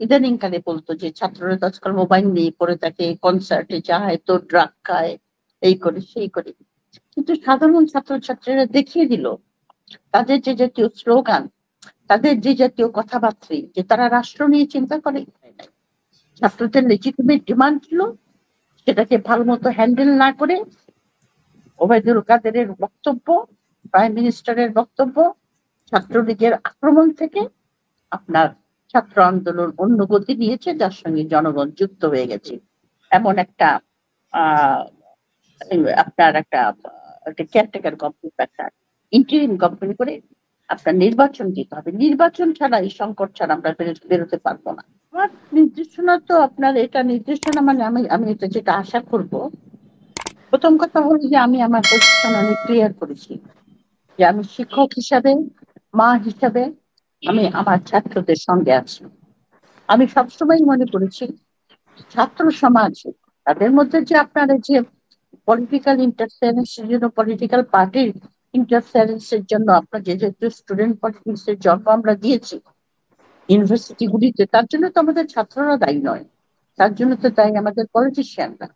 ইদানিং কালে বলতো যে ছাত্ররা তো আজকাল মোবাইল নিয়ে পড়ে থাকে, কনসার্টে যায়, তো ড্রাগ খায়, এই করে সেই করে। কিন্তু সাধারণ ছাত্রছাত্রীরা দেখিয়ে দিল তাদের যে জাতীয় স্লোগান, তাদের যে জাতীয় কথাবার্তা, যে তারা রাষ্ট্র নিয়ে চিন্তা করে। ছাত্রদের লেজিটিমেট ডিমান্ড ছিল, সেটাকে ভালো মতো হ্যান্ডেল না করে ওবায়দুল কাদেরের বক্তব্য, প্রাইম মিনিস্টারের বক্তব্য, ছাত্রলীগের আক্রমণ থেকে আপনার ছাত্র আন্দোলন অন্য গতি নিয়েছে, যার সঙ্গে জনগণ যুক্ত হয়ে গেছে। এমন একটা আপনার একটা কেয়ারটেকার কোম্পানি, একটা ইন্টারিম কোম্পানি করে আপনার নির্বাচন দিতে হবে। নির্বাচন ছাড়া, এই সংকট ছাড়া আমরা বেরোতে পারবো না। আমার নির্দেশনা তো আপনার এটা নির্দেশনা মানে আমি এটা যেটা আশা করব, প্রথম কথা হলো যে আমি আমার পজিশন অনেক ক্লিয়ার করেছি যে আমি শিক্ষক হিসাবে, মা হিসাবে আমি আমার ছাত্রদের সঙ্গে আছি। আমি সবসময় মনে করেছি ছাত্র সমাজ, তাদের মধ্যে যে আপনার যে পলিটিক্যাল ইন্টারফারেন্সের জন্য, পলিটিক্যাল পার্টির ইন্টারফারেন্সের জন্য আপনার যে স্টুডেন্ট পলিটিক্স এর জন্ম আমরা দিয়েছি ইউনিভার্সিটি গুলিতে, তার জন্য তো আমাদের ছাত্ররা দায়ী নয়, তার জন্য তো দায়ী আমাদের পলিটিশিয়ানরা।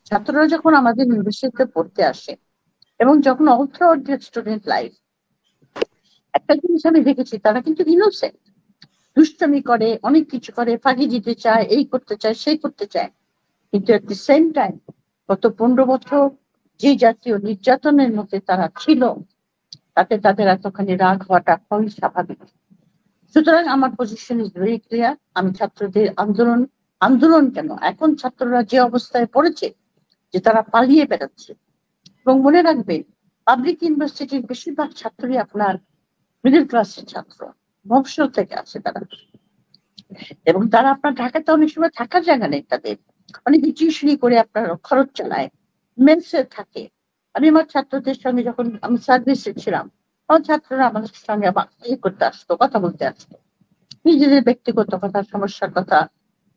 ছাত্ররা যখন আমাদের ইউনিভার্সিটিতে পড়তে আসে এবং যখন all through out student life, একটা জিনিস আমি দেখেছি, তারা কিন্তু ইনোসেন্ট, দুষ্টমি করে, অনেক কিছু করে, ফাঁকি দিতে চায়, এই করতে চায়, সেই করতে চায়। কিন্তু এট দি সেম টাইম গত 15 বছর যে জাতীয় নির্যাতনের মধ্যে তারা ছিল, তাতে তাদের এতখানি রাগ হওয়াটা খুবই স্বাভাবিক। সুতরাং আমার পজিশন ইজ ভেরি ক্লিয়ার। আমি ছাত্রদের আন্দোলন কেন, এখন ছাত্ররা যে অবস্থায় পড়েছে যে তারা পালিয়ে বেড়াচ্ছে, এবং মনে রাখবেন পাবলিক ইউনিভার্সিটির বেশিরভাগ ছাত্রই আপনার মিডল ক্লাসের ছাত্র, মফস্বল থেকে আছে তারা, এবং তারা আপনার ঢাকাতে অনেক সময় থাকার জায়গা নেই তাদের, অনেকে টিউশনি করে আপনার খরচ চালায়, মেসে থাকে। আমি আমার ছাত্রদের সঙ্গে যখন আমি সার্ভিসে ছিলাম, আমার ছাত্ররা আমাদের সঙ্গে আবার করতে আসতো, কথা বলতে আসতো, নিজেদের ব্যক্তিগত কথা, সমস্যার কথা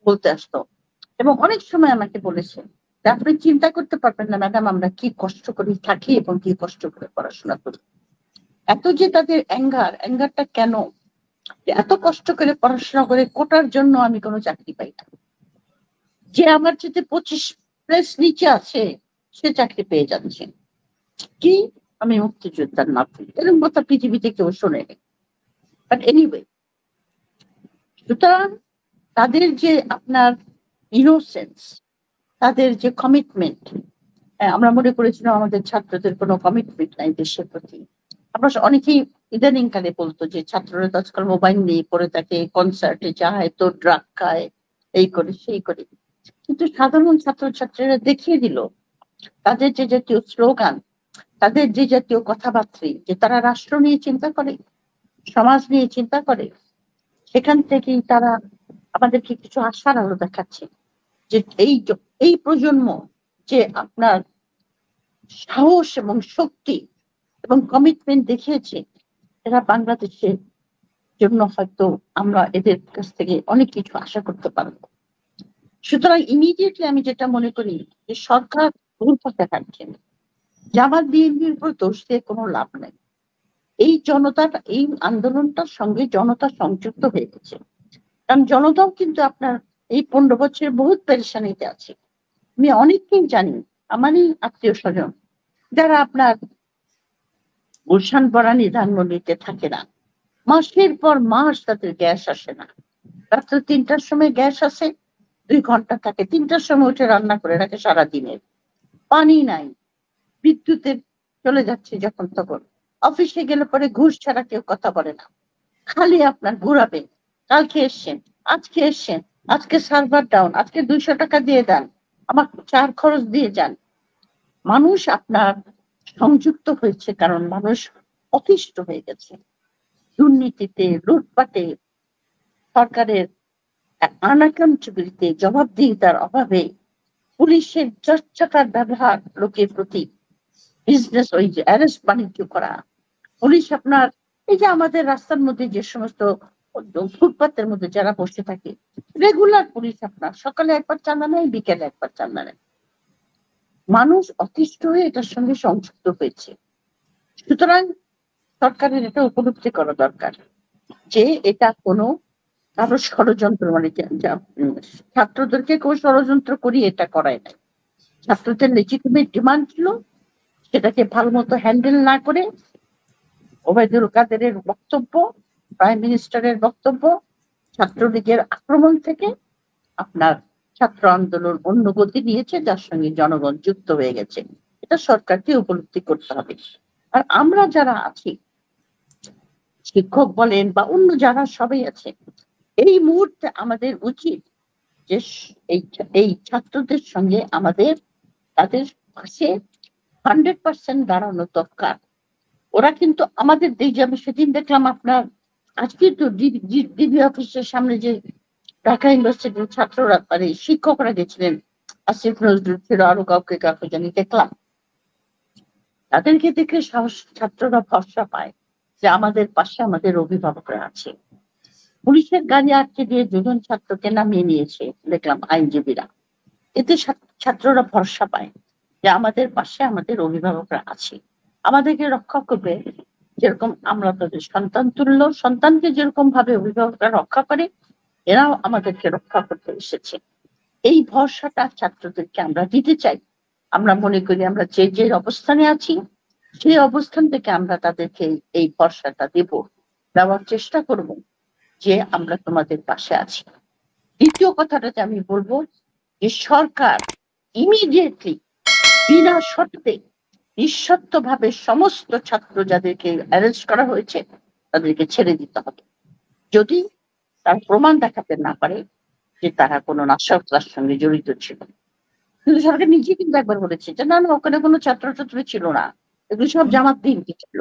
বলতে আসতো, এবং অনেক সময় আমাকে বলেছে যে আপনি চিন্তা করতে পারবেন না ম্যাডাম, আমরা কি কষ্ট করে থাকি এবং কি কষ্ট করে পড়াশোনা করি। এত যে তাদের অ্যাঙ্গারটা কেন, এত কষ্ট করে পড়াশোনা করে কোটার জন্য আমি কোনো চাকরি পাই না, যে আমার যেতে 25 প্লেস নিচে আছে সে চাকরি পেয়ে যাচ্ছে, কি আমি মুক্তিযোদ্ধার নাতি, এরকম কথা পৃথিবীতে কেউ শোনেনি। বাট এনিওয়ে, সুতরাং তাদের যে আপনার ইনোসেন্স, তাদের যে কমিটমেন্ট, আমরা মনে করেছিলাম আমাদের ছাত্রদের কোনো কমিটমেন্ট নাই দেশের প্রতি। আমরা অনেকেই ইদানিং কালে বলতো যে ছাত্ররা তো আজকাল মোবাইল নিয়ে পড়ে থাকে, কনসার্টে যায়, তো ড্রাগ খায়, এই করে সেই করে। কিন্তু সাধারণ ছাত্রছাত্রীরা দেখিয়ে দিল তাদের যে জাতীয় স্লোগান, তাদের যে জাতীয় কথাবার্তা, যে তারা রাষ্ট্র নিয়ে চিন্তা করে, সমাজ নিয়ে চিন্তা করে। সেখান থেকেই তারা আমাদেরকে কিছু আশার আলো দেখাচ্ছে যে এই প্রজন্ম যে আপনার সাহস এবং শক্তি এবং কমিটমেন্ট দেখিয়েছে, এরা বাংলাদেশের জন্য হয়তো আমরা এদের কাছ থেকে অনেক কিছু আশা করতে পারবো। সুতরাং ইমিডিয়েটলি আমি যেটা মনে করি যে সরকার ভুল পথে হাঁটছেন, জামাত বিএনপির উপর দোষ দিয়ে কোনো লাভ নেই। এই জনতাটা, এই আন্দোলনটার সঙ্গে জনতা সংযুক্ত হয়ে গেছে, কারণ জনতাও কিন্তু আপনার এই 15 বছরের বহুত পেরেশানিতে আছে। আমি অনেককেই জানি, আমারই আত্মীয় স্বজন যারা আপনার গুলশান বরানি ধানমন্ডিতে থাকে না, মাসের পর মাস তাদের গ্যাস আসে না, রাত্র 3টার সময় গ্যাস আসে, 2 ঘন্টা থাকে, 3টার সময় উঠে রান্না করে রাখে সারাদিনের, পানি নাই, বিদ্যুতের চলে যাচ্ছে যখন তখন, অফিসে গেলে পরে ঘুষ ছাড়া কেউ কথা বলে না, খালি আপনার ঘুরাবে, কালকে এসছেন, আজকে এসছেন, আজকে সার্ভার ডাউন, আজকে 200 টাকা দিয়ে দেন, আমার চার খরচ দিয়ে যান। মানুষ আপনার সংযুক্ত হয়েছে কারণ মানুষ অতিষ্ঠ হয়ে গেছে দুর্নীতিতে, লুটপাটে, সরকারের আনএকাউন্টেবিলিটি, জবাবদিহিতার অভাবে, পুলিশের চটচকার ব্যবহার লোকের প্রতি, বিজনেস ওই যে অ্যারেস্ট বাণিজ্য করা, পুলিশ আপনার এই যে আমাদের রাস্তার মধ্যে যে সমস্ত ফুটপাতের মধ্যে যারা বসে থাকে, রেগুলার পুলিশ আপনার সকালে একবার চাঁদা নেয়, বিকেলে একবার চাঁদা নেয়। মানুষ অতিষ্ঠ হয়ে এটার সঙ্গে সংযুক্ত হয়েছে। সুতরাং সরকারের এটা উপলব্ধি করা দরকার যে এটা কোনো আরো ষড়যন্ত্র মানে ছাত্রদেরকে কেউ ষড়যন্ত্র করি এটা করায় নাই। ছাত্রদের লেজিটিমেট ডিমান্ড ছিল, সেটাকে ভালো মতো হ্যান্ডেল না করে ওবায়দুল কাদেরের বক্তব্য, প্রাইম মিনিস্টারের বক্তব্য, ছাত্রলীগের আক্রমণ থেকে আপনার ছাত্র আন্দোলন অন্য গতি নিয়েছে, যার সঙ্গে জনগণ যুক্ত হয়ে গেছে। এটা সরকারকে উপলব্ধি করতে হবে। আর আমরা যারা আছি, শিক্ষক বলেন বা অন্য যারা সবাই আছে, এই মুহূর্তে আমাদের উচিত যে এই ছাত্রদের সঙ্গে আমাদের তাদের পাশে 100% দাঁড়ানো দরকার। ওরা কিন্তু আমাদের আমি সেদিন দেখলাম আপনার আজকে তো ডিবি অফিসের সামনে যে ঢাকা ইউনিভার্সিটির ছাত্ররা মানে শিক্ষকরা গেছিলেন, আসিফ নজরুল ছিল, আরো কাউকে জানি দেখলাম। তাদেরকে দেখে সাহস ছাত্ররা ভরসা পায় যে আমাদের পাশে আমাদের অভিভাবকরা আছে। পুলিশের গাড়ি আটকে দিয়ে দুজন ছাত্রকে নামিয়ে নিয়েছে দেখলাম আইনজীবীরা। এতে ছাত্ররা ভরসা পায় যে আমাদের পাশে আমাদের অভিভাবকরা আছে, আমাদেরকে রক্ষা করবে। যেরকম আমরা তাদের সন্তান তুল্য, সন্তানকে যেরকম ভাবে অভিভাবকরা রক্ষা করে, এরাও আমাদেরকে রক্ষা করতে এসেছে। এই ভরসাটা ছাত্রদেরকে আমরা দিতে চাই। আমরা মনে করি আমরা যে যে অবস্থানে আছি সেই অবস্থান থেকে আমরা তাদেরকে এই ভরসাটা দেওয়ার চেষ্টা করব যে আমরা তোমাদের পাশে আছি। দ্বিতীয় কথাটাতে আমি বলবো যে সরকার ইমিডিয়েটলি বিনা শর্তে নিঃশর্ত ভাবে সমস্ত ছাত্র যাদেরকে অ্যারেস্ট করা হয়েছে তাদেরকে ছেড়ে দিতে হবে, যদি তার প্রমাণ দেখাতে না পারে যে তারা কোনো নাশকতার সঙ্গে জড়িত ছিল। কিন্তু সরকার নিজে কিন্তু একবার বলেছে যে না না ওখানে কোনো ছাত্রছাত্র ছিল না, এগুলো সব জামাত বিএনপি ছিল।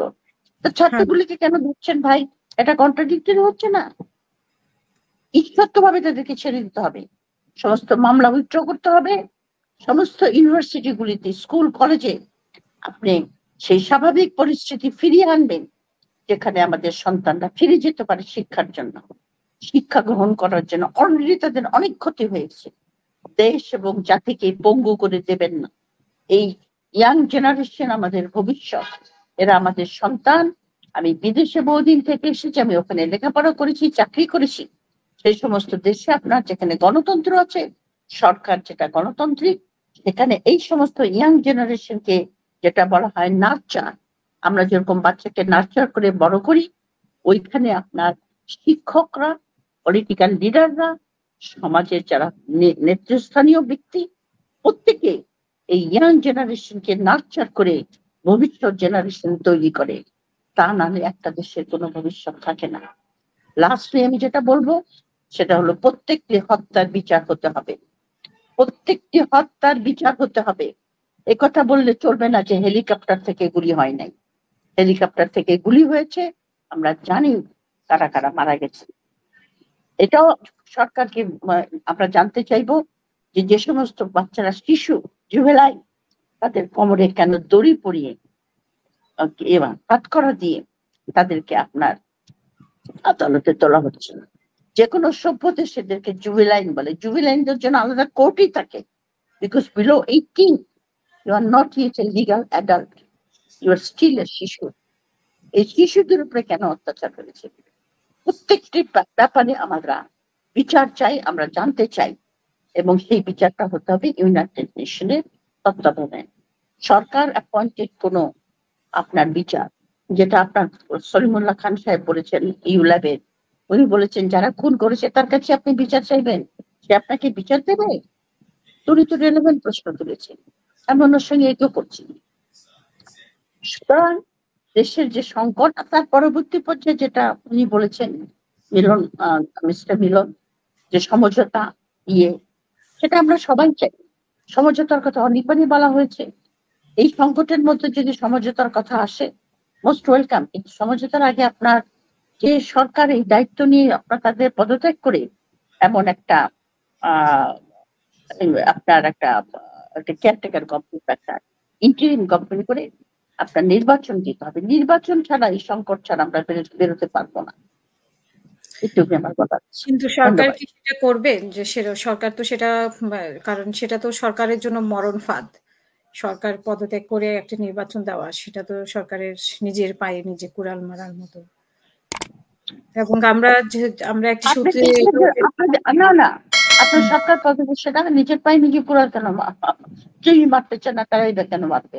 তো ছাত্রগুলিকে কেন ধরছেন ভাই? এটা কন্ট্রাডিক্টরি হচ্ছে না? নিঃশর্ত ভাবে তাদেরকে ছেড়ে দিতে হবে, সমস্ত মামলা উইথড্র করতে হবে, সমস্ত ইউনিভার্সিটি গুলিতে স্কুল কলেজে আপনি সেই স্বাভাবিক পরিস্থিতি ফিরিয়ে আনবেন যেখানে আমাদের সন্তানরা ফিরে যেতে পারে শিক্ষার জন্য, শিক্ষা গ্রহণ করার জন্য। অলরেডি তাদের অনেক ক্ষতি হয়েছে, দেশ এবং জাতিকে পঙ্গু করে দেবেন না। এই ইয়াং জেনারেশন আমাদের ভবিষ্যৎ, এরা আমাদের সন্তান। আমি বিদেশে বহুদিন থেকে এসেছি, আমি ওখানে লেখাপড়া করেছি, চাকরি করেছি। সেই সমস্ত দেশে আপনার যেখানে গণতন্ত্র আছে, সরকার যেটা গণতান্ত্রিক, সেখানে এই সমস্ত ইয়াং জেনারেশনকে যেটা বলা হয় নার্চার, আমরা যেরকম বাচ্চাকে নার্চার করে বড় করি, ওইখানে আপনার শিক্ষকরা, পলিটিক্যাল লিডাররা, সমাজের যারা নেতৃস্থানীয় ব্যক্তি, প্রত্যেকে এই ইয়াং জেনারেশনকে নার্চার করে ভবিষ্যৎ জেনারেশন তৈরি করে। তা নাহলে একটা দেশের কোনো ভবিষ্যৎ থাকে না। লাস্টলি আমি যেটা বলবো সেটা হলো প্রত্যেকটি হত্যার বিচার হতে হবে, প্রত্যেকটি হত্যার বিচার হতে হবে। একথা বললে চলবে না যে হেলিকপ্টার থেকে গুলি হয় নাই। হেলিকপ্টার থেকে গুলি হয়েছে, আমরা জানি কারা কারা মারা গেছে। এটাও সরকারকে আমরা জানতে চাইবো যে যে সমস্ত বাচ্চারা শিশু জুভেনাইল, তাদের কোমরে কেন দড়ি পরিয়ে এবং হাতকড়া দিয়ে তাদেরকে আপনার আদালতে তোলা হচ্ছে না। যে কোনো সভ্য দেশেদেরকে জুভেনাইল বলে, জুভেনাইলদের জন্য আলাদা কোর্টই থাকে, because below 18 you are not yet a legal adult, you are still a শিশু। এই শিশুদের উপরে কেন অত্যাচার করেছে, প্রত্যেকটি ব্যাপারে আমরা বিচার চাই, আমরা জানতে চাই, এবং সেই বিচারটা হতে হবে ইউনাইটেড নেশনের তত্ত্বাবধানে। সরকার অ্যাপয়েন্টেড কোনো আপনার বিচার, যেটা আপনার সলিমুল্লাহ খান সাহেব বলেছেন ইউল্যাবের, উনি বলেছেন যারা খুন করেছে তার কাছে আপনি বিচার চাইবেন, সে আপনাকে বিচার দেবে? উনি তো রেলেভেন্ট প্রশ্ন তুলেছেন, আমি ওনার সঙ্গে এগিয়ে করছি। সুতরাং দেশের যে সংকট, তার পরবর্তী পর্যায়ে যেটা উনি বলেছেন মিলন, মিস্টার মিলন, যে সমঝোতা সেটা আমরা সবাই চাই। সমঝোতার কথা অনেকবারই বলা হয়েছে। এই সংকটের মধ্যে যদি সমঝোতার কথা আসে, মোস্ট ওয়েলকাম। কিন্তু সমঝোতার আগে আপনার যে সরকার এই দায়িত্ব নিয়ে আপনার তাদের পদত্যাগ করে এমন একটা আপনার একটা কেয়ারটেকার গভর্নমেন্ট, একটা ইন্টারিম গভর্নমেন্ট করে আপনার নির্বাচন দিতে হবে। নির্বাচন ছাড়া এই সংকট ছাড়া আমরা বেরোতে পারবো না। কিন্তু সরকার কি সেটা করবে? যে সরকার তো সেটা, কারণ সেটা তো সরকারের জন্য মরণ ফাঁদ। সরকার পদত্যাগ করে একটা নির্বাচন দেওয়া, সেটা তো সরকারের নিজের পায়ে নিজে কুড়াল মারার মতো। এবং আমরা একটি আপনি সূত্রে দেখবেন যে না আপনার সরকার পদবর্ষে না নিজের পায়ে নিজে পুরা কেন কেউই মারতে চায় না, তারাই বা কেন মারবে?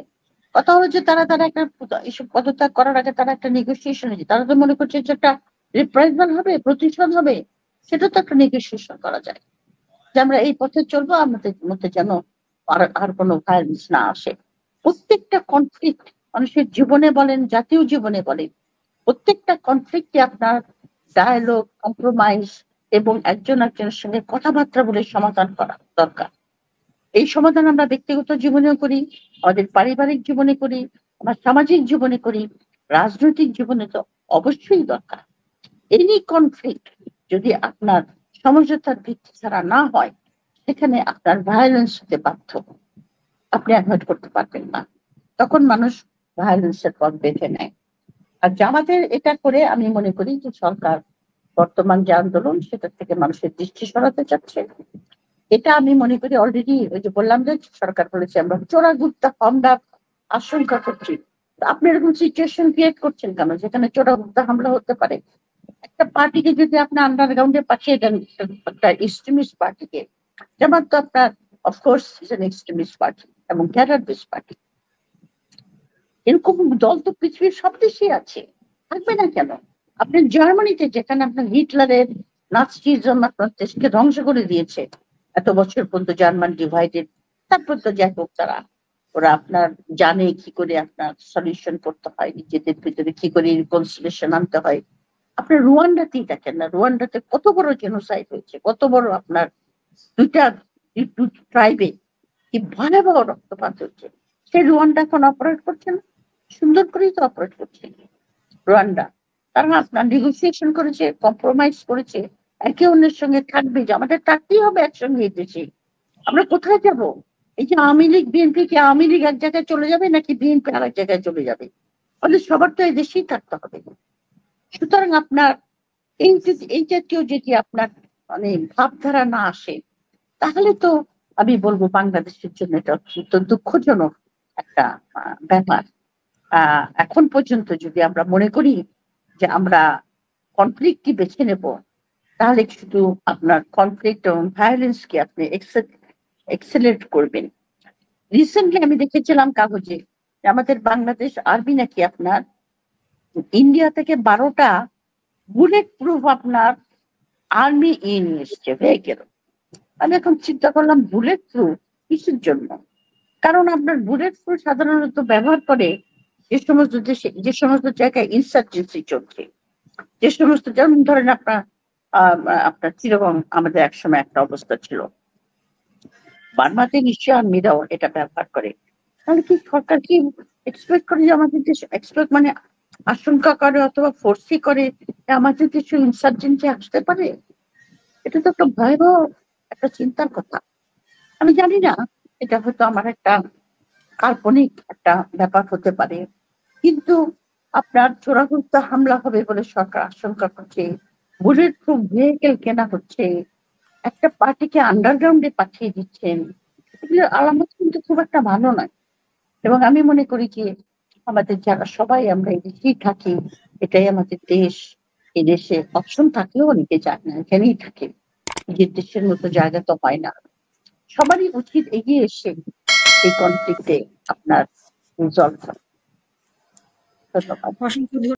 কথা হলো যে তারা একটা এসব পদত্যাগ করার আগে তারা একটা নেগোসিয়েশন হয়েছে, তারা তো মনে করছে যে একটা রিপ্রাইজাল হবে, প্রতিশোধ হবে। সেটা তো একটা নেগোসিয়েশন করা যায় যে আমরা এই পথে চলবো, আমাদের মধ্যে যেন আর কোনো ভায়োলেন্স না আসে। প্রত্যেকটা কনফ্লিক্ট মানুষের জীবনে বলেন, জাতীয় জীবনে বলেন, প্রত্যেকটা কনফ্লিক্টে আপনার ডায়ালগ, কম্প্রোমাইজ এবং একজনের সঙ্গে কথাবার্তা বলে সমাধান করা দরকার। এই সমাধান আমরা ব্যক্তিগত জীবনেও করি, আমাদের পারিবারিক জীবনে করি, আমার সামাজিক জীবনে করি, রাজনৈতিক জীবনে তো অবশ্যই দরকার। এনি কনফ্লিক্ট যদি আপনার সমঝোতার ভিত্তি ছাড়া না হয়, সেখানে আপনার ভায়োলেন্স হতে বাধ্য, আপনি অ্যাভয়েড করতে পারবেন না। তখন মানুষ ভায়োলেন্সের পথ বেছে নেয়। আর জামাতের এটা করে আমি মনে করি যে সরকার বর্তমান যে আন্দোলন সেটা থেকে মানুষের দৃষ্টি সরাতে চাচ্ছে। এটা আমি মনে করি অলরেডি ওই যে বললাম যে সরকার বলেছে আমরা চোরাগুপ্তা হামলার আশঙ্কা করছি। আপনি এরকম সিচুয়েশন ক্রিয়েট করছেন কেন যেখানে চোরাগুপ্তা হামলা হতে পারে? একটা পার্টিকে যদি আপনি আন্ডারগ্রাউন্ডে পাঠিয়ে দেন, একটা এক্সট্রিমিস্ট পার্টিকে, যেমন তো আপনার of course is an extremist party এবং ক্যাডার বেস পার্টি, এরকম দল তো পৃথিবীর সব দেশেই আছে, থাকবে না কেন? আপনি জার্মানিতে যেখানে আপনার হিটলারের নাৎসিজম আপনার দেশকে ধ্বংস করে দিয়েছে, এত বছর পর্যন্ত জার্মান ডিভাইডেড, তারপর তো যাই হোক ওরা আপনার জানে কি করে আপনার সলিউশন করতে হয়, নিজেদের ভিতরে কি করে রিকনসিলিয়েশন আনতে হয়। আপনার রুয়ান্ডাতেই দেখেন না, রুয়ান্ডাতে কত বড় জেনোসাইড হয়েছে, কত বড় আপনার দুইটা ট্রাইবে কি ভয়াবহ রক্তপাত হচ্ছে। সেই রুয়ান্ডা এখন অপারেট করছে না, সুন্দর করেই তো অপারেট করছে রুয়ান্ডা। তারা আপনার নেগোসিয়েশন করেছে, কম্প্রোমাইজ করেছে, একে অন্যের সঙ্গে থাকবে, যে আমাদের থাকতেই হবে একসঙ্গে এই দেশে। আমরা কোথায় যাব? এই যে আওয়ামী লীগ বিএনপি, কি আওয়ামী লীগ এক জায়গায় চলে যাবে নাকি বিএনপি আর এক জায়গায় চলে যাবে? আমাদের সবার তো এই দেশেই থাকতে হবে। সুতরাং আপনার এই জাতীয় যদি আপনার মানে ভাবধারা না আসে, তাহলে তো আমি বলবো বাংলাদেশের জন্য এটা অত্যন্ত দুঃখজনক একটা ব্যাপার। এখন পর্যন্ত যদি আমরা মনে করি যে আমরা কনফ্লিক্ট কি বেছে নেব, তাহলে শুধু আপনার কনফ্লিক্ট এবং ভায়োলেন্স কি আপনি এক্সেলেট করবেন। রিসেন্টলি আমি দেখেছিলাম কাগজে আমাদের বাংলাদেশ আর্মি নাকি আপনার ইন্ডিয়া থেকে 12টা বুলেট প্রুফ আপনার আর্মি নিয়ে এসছে ভেহিকেল। আমি এখন চিন্তা করলাম বুলেট প্রুফ কিসের জন্য? কারণ আপনার বুলেট প্রুফ সাধারণত ব্যবহার করে যে সমস্ত দেশে, যে সমস্ত জায়গায় ইনসার্জেন্সি চলছে, যে সমস্ত, যেমন ধরেন আপনার চিরকম আমাদের একসময় একটা অবস্থা ছিল, বার্মাতে নিশ্চয়ই আর্মিরাও এটা ব্যবহার করে। তাহলে কি সরকার কি এক্সপেক্ট করে যে আমাদের দেশ এক্সপেক্ট মানে আশঙ্কা করে অথবা ফোর্সি করে আমাদের দেশে ইনসার্জেন্সি আসতে পারে? এটা তো একটা ভয়াবহ একটা চিন্তার কথা। আমি জানি না, এটা হয়তো আমার একটা কাল্পনিক একটা ব্যাপার হতে পারে, কিন্তু আপনার চোরাগুপ্তা হামলা হবে বলে সরকার আশঙ্কা করছে, বুলেট প্রুফ ভেহিকেল কেনা হচ্ছে, একটা পার্টিকে আন্ডারগ্রাউন্ডে পাঠিয়ে দিচ্ছেন, এগুলোর আলামত কিন্তু খুব একটা ভালো নয়। এবং আমি মনে করি যে আমাদের যারা সবাই আমরা এই দেশেই থাকি, এটাই আমাদের দেশ, এই দেশে অপশন থাকলেও অনেকে যায় না, এখানেই থাকে, নিজের দেশের মতো জায়গা তো হয় না। সবারই উচিত এগিয়ে এসে এই কনফ্লিক্টে আপনার রিজলভ করা। ধন্যবাদ। অসংখ্য